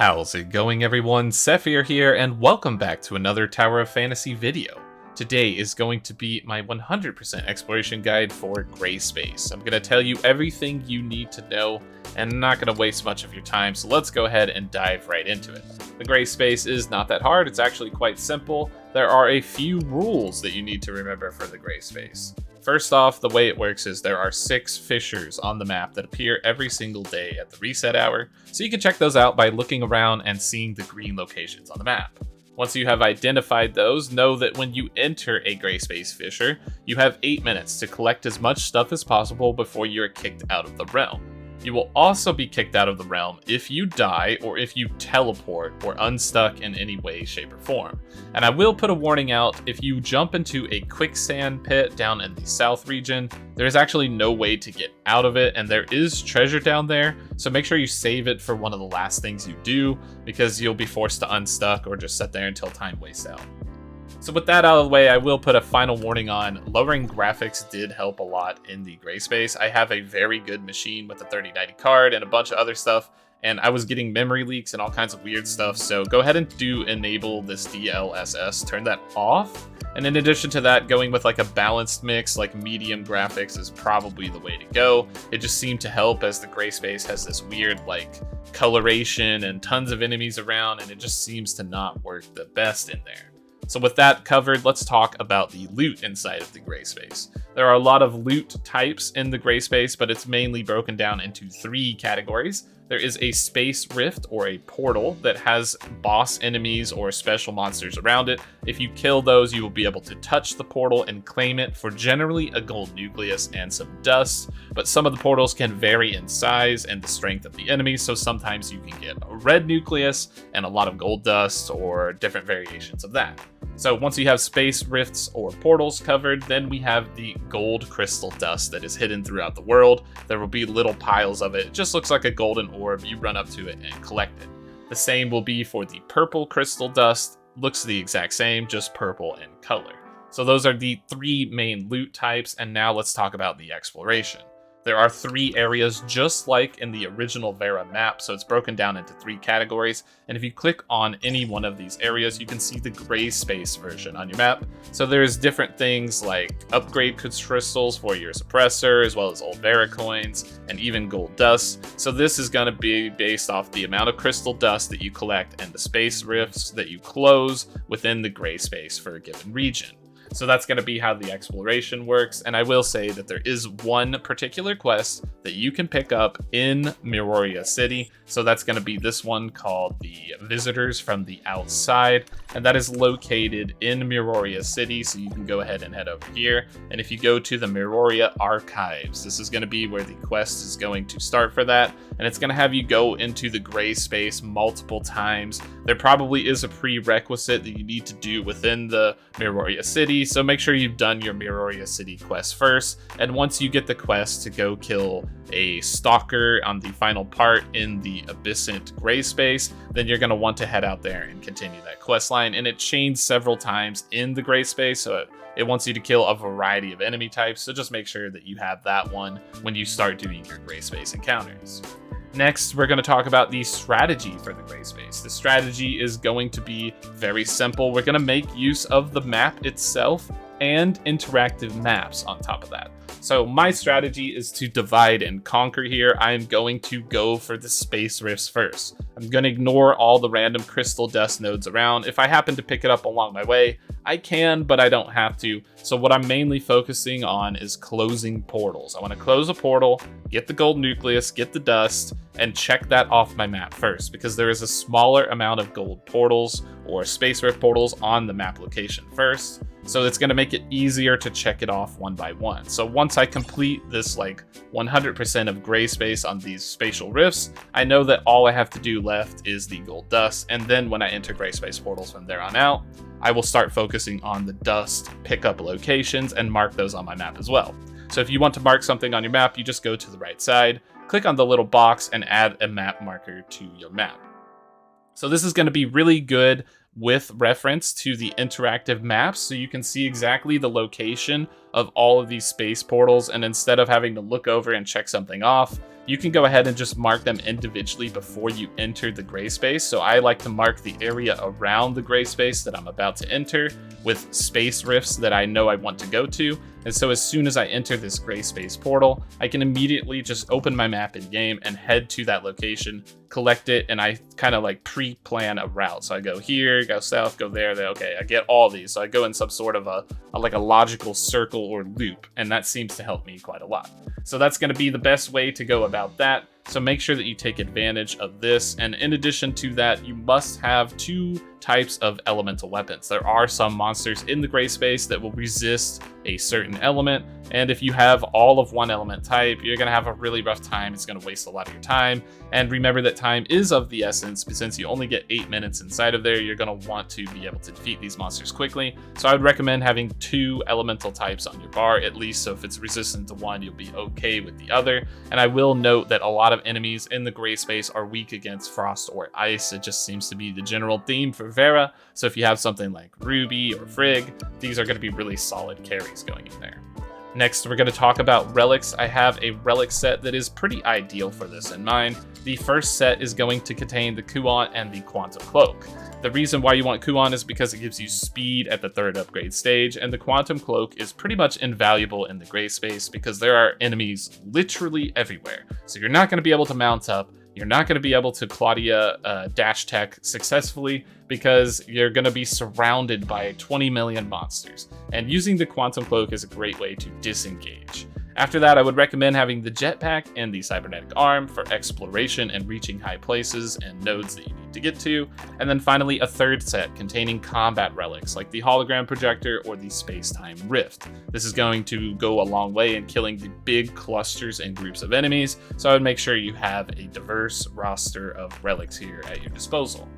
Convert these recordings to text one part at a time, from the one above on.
How's it going, everyone? Sethphir here, and welcome back to another Tower of Fantasy video. Today is going to be my 100% exploration guide for Grayspace. I'm going to tell you everything you need to know, and I'm not going to waste much of your time, so let's go ahead and dive right into it. The Grayspace is not that hard, it's actually quite simple. There are a few rules that you need to remember for the Grayspace. First off, the way it works is there are 6 fissures on the map that appear every single day at the reset hour, so you can check those out by looking around and seeing the green locations on the map. Once you have identified those, know that when you enter a Grayspace fissure, you have 8 minutes to collect as much stuff as possible before you are kicked out of the realm. You will also be kicked out of the realm if you die or if you teleport or unstuck in any way, shape, or form. And I will put a warning out, if you jump into a quicksand pit down in the south region, there's actually no way to get out of it, and there is treasure down there, so make sure you save it for one of the last things you do, because you'll be forced to unstuck or just sit there until time wastes out. So with that out of the way, I will put a final warning on, lowering graphics did help a lot in the Grayspace. I have a very good machine with a 3090 card and a bunch of other stuff, and I was getting memory leaks and all kinds of weird stuff, so go ahead and enable this DLSS, turn that off. And in addition to that, going with like a balanced mix, like medium graphics is probably the way to go. It just seemed to help, as the Grayspace has this weird like coloration and tons of enemies around, and it just seems to not work the best in there. So with that covered, let's talk about the loot inside of the Grayspace. There are a lot of loot types in the Grayspace, but it's mainly broken down into 3 categories. There is a space rift, or a portal, that has boss enemies or special monsters around it. If you kill those, you will be able to touch the portal and claim it for generally a gold nucleus and some dust, but some of the portals can vary in size and the strength of the enemy, so sometimes you can get a red nucleus and a lot of gold dust, or different variations of that. So once you have space rifts or portals covered, then we have the gold crystal dust that is hidden throughout the world. There will be little piles of it. It just looks like a golden orb. You run up to it and collect it. The same will be for the purple crystal dust. Looks the exact same, just purple in color. So those are the 3 main loot types, and now let's talk about the exploration. There are 3 areas just like in the original Vera map, so it's broken down into 3 categories, and if you click on any one of these areas, you can see the Grayspace version on your map. So there's different things like upgrade crystals for your suppressor, as well as old Vera coins, and even gold dust. So this is going to be based off the amount of crystal dust that you collect and the space rifts that you close within the Grayspace for a given region. So that's going to be how the exploration works, and I will say that there is one particular quest that you can pick up in Mirroria City. So that's going to be this one called the Visitors from the Outside, and that is located in Mirroria City, so you can go ahead and head over here. And if you go to the Mirroria Archives, this is going to be where the quest is going to start for that, and it's going to have you go into the Grayspace multiple times. There probably is a prerequisite that you need to do within the Mirroria City, so make sure you've done your Mirroria City quest first, and once you get the quest to go kill a stalker on the final part in the Abyssant Grayspace, then you're going to want to head out there and continue that quest line. And it chains several times in the Grayspace, so it wants you to kill a variety of enemy types, so just make sure that you have that one when you start doing your Grayspace encounters. Next, we're going to talk about the strategy for the Grayspace. The strategy is going to be very simple. We're going to make use of the map itself and interactive maps on top of that. So my strategy is to divide and conquer here. I'm going to go for the space rifts first. I'm going to ignore all the random crystal dust nodes around. If I happen to pick it up along my way, I can, but I don't have to. So what I'm mainly focusing on is closing portals. I want to close a portal, get the gold nucleus, get the dust, and check that off my map first, because there is a smaller amount of gold portals or space rift portals on the map location first. So it's going to make it easier to check it off one by one. So once I complete this like 100% of Grayspace on these spatial rifts, I know that all I have to do left is the gold dust. And then when I enter Grayspace portals from there on out, I will start focusing on the dust pickup locations and mark those on my map as well. So if you want to mark something on your map, you just go to the right side, click on the little box, and add a map marker to your map. So this is going to be really good with reference to the interactive maps, so you can see exactly the location of all of these space portals, and instead of having to look over and check something off, you can go ahead and just mark them individually before you enter the Grayspace. So I like to mark the area around the Grayspace that I'm about to enter with space rifts that I know I want to go to. And so as soon as I enter this Grayspace portal, I can immediately just open my map in game and head to that location, collect it, and I kind of like pre-plan a route. So I go here, go south, go there, okay, I get all these. So I go in some sort of a logical circle or loop, and that seems to help me quite a lot. So that's going to be the best way to go about that. So make sure that you take advantage of this. And in addition to that, you must have 2 types of elemental weapons. There are some monsters in the Grayspace that will resist a certain element, and if you have all of one element type, you're going to have a really rough time. It's going to waste a lot of your time. And remember that time is of the essence, but since you only get 8 minutes inside of there, you're going to want to be able to defeat these monsters quickly. So I would recommend having 2 elemental types on your bar at least, so if it's resistant to one, you'll be okay with the other. And I will note that a lot of enemies in the Grayspace are weak against frost or ice. It just seems to be the general theme for Vera. So if you have something like Ruby or Frigg, these are going to be really solid carries going in there. Next, we're going to talk about relics. I have a relic set that is pretty ideal for this in mind. The first set is going to contain the Kuon and the Quantum Cloak. The reason why you want Kuon is because it gives you speed at the 3rd upgrade stage, and the Quantum Cloak is pretty much invaluable in the Grayspace because there are enemies literally everywhere. So you're not going to be able to mount up. You're not going to be able to Claudia dash tech successfully because you're going to be surrounded by 20 million monsters. And using the Quantum Cloak is a great way to disengage. After that, I would recommend having the jetpack and the cybernetic arm for exploration and reaching high places and nodes that you need to get to. And then finally, a 3rd set containing combat relics like the hologram projector or the space-time rift. This is going to go a long way in killing the big clusters and groups of enemies, so I would make sure you have a diverse roster of relics here at your disposal.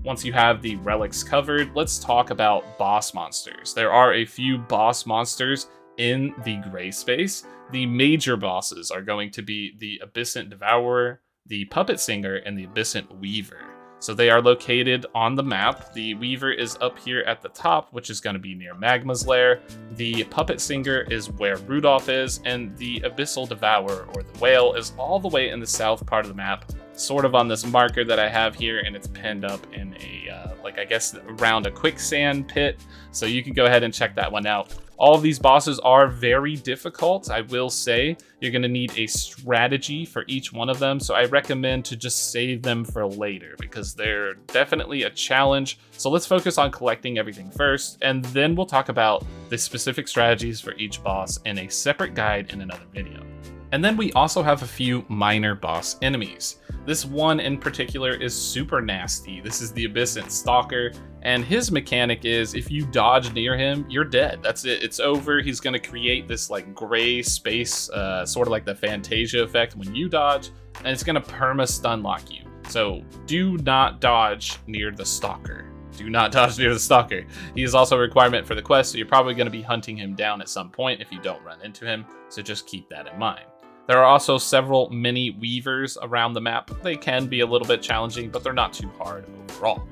Once you have the relics covered, let's talk about boss monsters. There are a few boss monsters in the Grayspace. The major bosses are going to be the Abyssant Devourer, the Puppet Singer, and the Abyssant Weaver. So they are located on the map. The Weaver is up here at the top, which is going to be near Magma's lair. The Puppet Singer is where Rudolph is, and the Abyssal Devourer, or the Whale, is all the way in the south part of the map, sort of on this marker that I have here, and it's pinned up in a, I guess around a quicksand pit. So you can go ahead and check that one out. All of these bosses are very difficult. I will say you're going to need a strategy for each one of them. So I recommend to just save them for later because they're definitely a challenge. So let's focus on collecting everything first, and then we'll talk about the specific strategies for each boss in a separate guide in another video. And then we also have a few minor boss enemies. This one in particular is super nasty. This is the Abyssant Stalker, and his mechanic is if you dodge near him, you're dead. That's it. It's over. He's going to create this like gray space, sort of like the Fantasia effect when you dodge, and it's going to perma-stun lock you. So do not dodge near the Stalker. Do not dodge near the Stalker. He is also a requirement for the quest, so you're probably going to be hunting him down at some point if you don't run into him, so just keep that in mind. There are also several mini Weavers around the map. They can be a little bit challenging, but they're not too hard overall.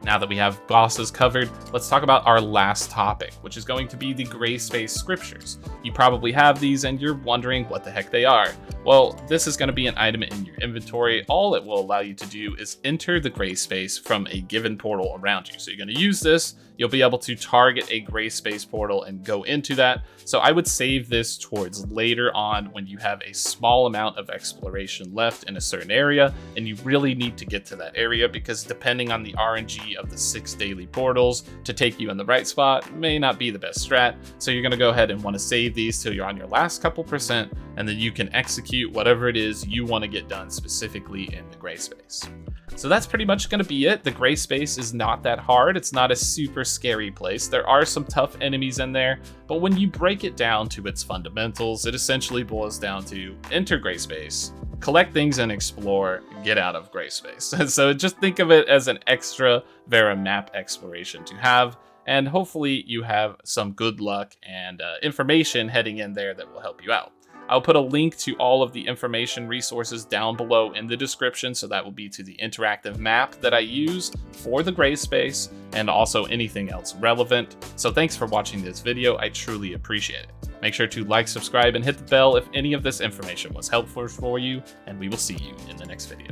Now that we have bosses covered, let's talk about our last topic, which is going to be the Grayspace Scriptures. You probably have these and you're wondering what the heck they are. Well, this is going to be an item in your inventory. All it will allow you to do is enter the Grayspace from a given portal around you. So you're going to use this. You'll be able to target a Grayspace portal and go into that. So I would save this towards later on when you have a small amount of exploration left in a certain area and you really need to get to that area, because depending on the RNG of the 6 daily portals to take you in the right spot may not be the best strat. So you're going to go ahead and want to save these till you're on your last couple percent, and then you can execute whatever it is you want to get done specifically in the Grayspace. So that's pretty much going to be it. The Grayspace is not that hard. It's not a super scary place. There are some tough enemies in there, but when you break it down to its fundamentals, it essentially boils down to enter Grayspace, collect things and explore, get out of Grayspace. So just think of it as an extra Vera map exploration to have, and hopefully you have some good luck and information heading in there that will help you out. I'll put a link to all of the information resources down below in the description, so that will be to the interactive map that I use for the Grayspace and also anything else relevant. So thanks for watching this video, I truly appreciate it. Make sure to like, subscribe, and hit the bell if any of this information was helpful for you, and we will see you in the next video.